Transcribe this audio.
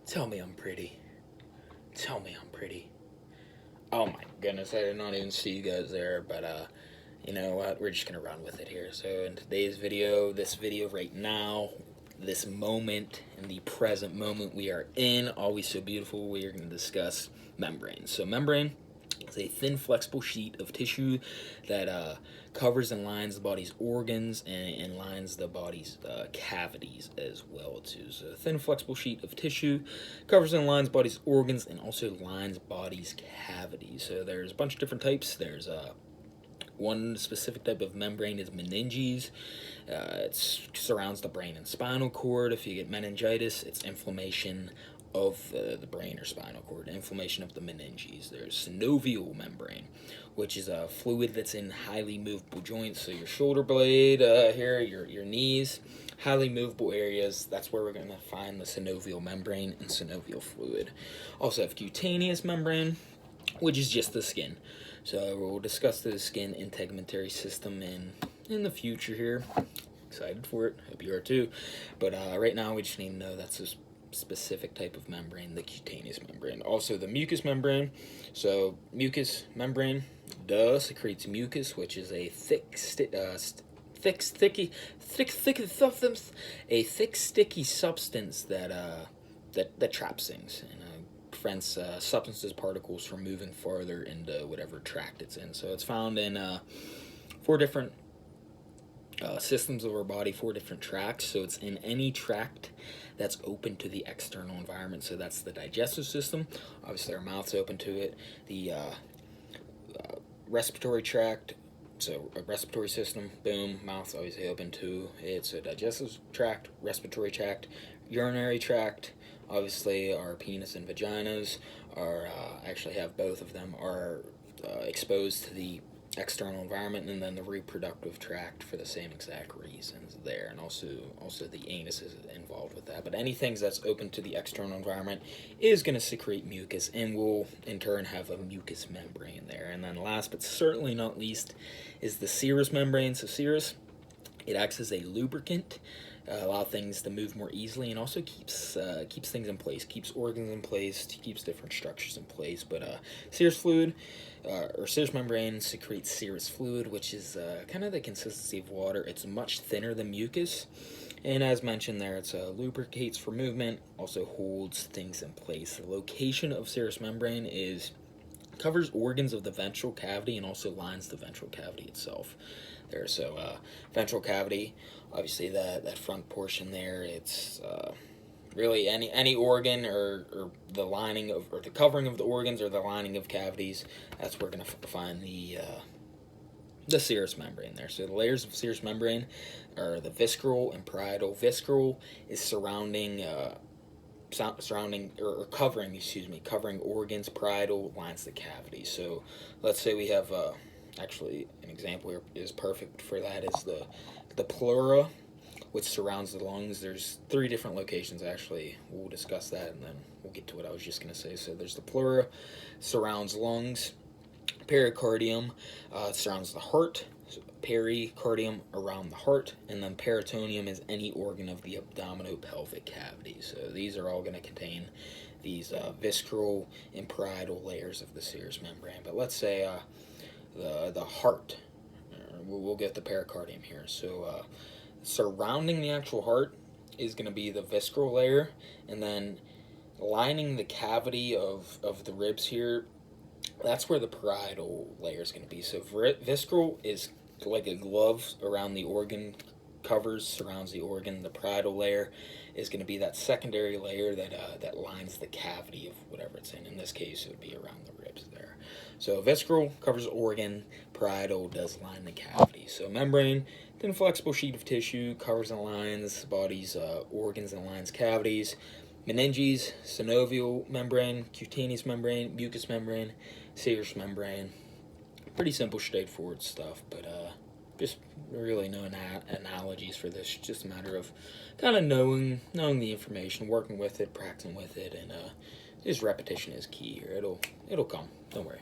Tell me I'm pretty. Tell me I'm pretty. Oh my goodness, I did not even see you guys there, but you know what? We're just gonna run with it here. So in today's video, this video right now, this moment, in the present moment we are in, always so beautiful, we are gonna discuss membrane. So membrane is a thin, flexible sheet of tissue that covers and lines the body's organs and lines the body's cavities as well too. So a thin, flexible sheet of tissue covers and lines body's organs and also lines body's cavities. So there's a bunch of different types. There's one specific type of membrane is meninges. It surrounds the brain and spinal cord. If you get meningitis, it's inflammation of the brain or spinal cord, inflammation of the meninges. There's synovial membrane, which is a fluid that's in highly movable joints. So your shoulder blade here, your knees, highly movable areas. That's where we're going to find the synovial membrane and synovial fluid. Also have cutaneous membrane, which is just the skin. So we'll discuss the skin integumentary system in the future here. Excited for it. Hope you are too. But right now we just need to know that's a specific type of membrane, the cutaneous membrane. Also the mucous membrane. So mucous membrane secretes mucus, which is a thick, sticky substance that traps things and prevents substances, particles from moving farther into whatever tract it's in. So it's found in 4 different systems of our body, 4 different tracts. So it's in any tract that's open to the external environment. So that's the digestive system. Obviously, our mouth's open to it. The respiratory tract. So a respiratory system, boom, mouth's obviously open to it. So digestive tract, respiratory tract, urinary tract. Obviously, our penis and vaginas are actually have both of them are exposed to the external environment, and then the reproductive tract for the same exact reasons there, and also the anus is involved with that. But anything that's open to the external environment is going to secrete mucus, and will in turn have a mucous membrane there. And then last but certainly not least is the serous membrane. So serous, it acts as a lubricant, allow things to move more easily, and also keeps things in place, keeps organs in place, keeps different structures in place. But serous fluid or serous membrane secretes serous fluid, which is kind of the consistency of water. It's much thinner than mucus, and as mentioned there, it's lubricates for movement, also holds things in place. The location of serous membrane covers organs of the ventral cavity and also lines the ventral cavity itself there. So ventral cavity, obviously that front portion there, it's really any organ or the lining of, or the covering of the organs or the lining of cavities. That's where we're going to find the serous membrane there. So the layers of serous membrane are the visceral and parietal. Visceral is surrounding or covering organs. Parietal lines the cavity. So let's say we have actually an example here is perfect for that is the pleura, which surrounds the lungs. There's 3 different locations actually. We'll discuss that and then we'll get to what I was just going to say. So there's the pleura, surrounds lungs. Pericardium surrounds the heart. So pericardium around the heart, and then peritoneum is any organ of the abdominopelvic cavity. So these are all going to contain these visceral and parietal layers of the serous membrane. But let's say the heart, we'll get the pericardium here. So surrounding the actual heart is going to be the visceral layer, and then lining the cavity of the ribs here, that's where the parietal layer is going to be. So visceral is like a glove around the organ, surrounds the organ. The parietal layer is going to be that secondary layer that lines the cavity of whatever it's in. In this case, it would be around the ribs there. So visceral covers organ, parietal does line the cavity. So membrane, thin flexible sheet of tissue, covers and lines body's organs and lines cavities. Meninges, synovial membrane, cutaneous membrane, mucous membrane, serous membrane. Pretty simple, straightforward stuff, but just really no analogies for this. It's just a matter of kind of knowing the information, working with it, practicing with it, and just repetition is key here. It'll come. Don't worry.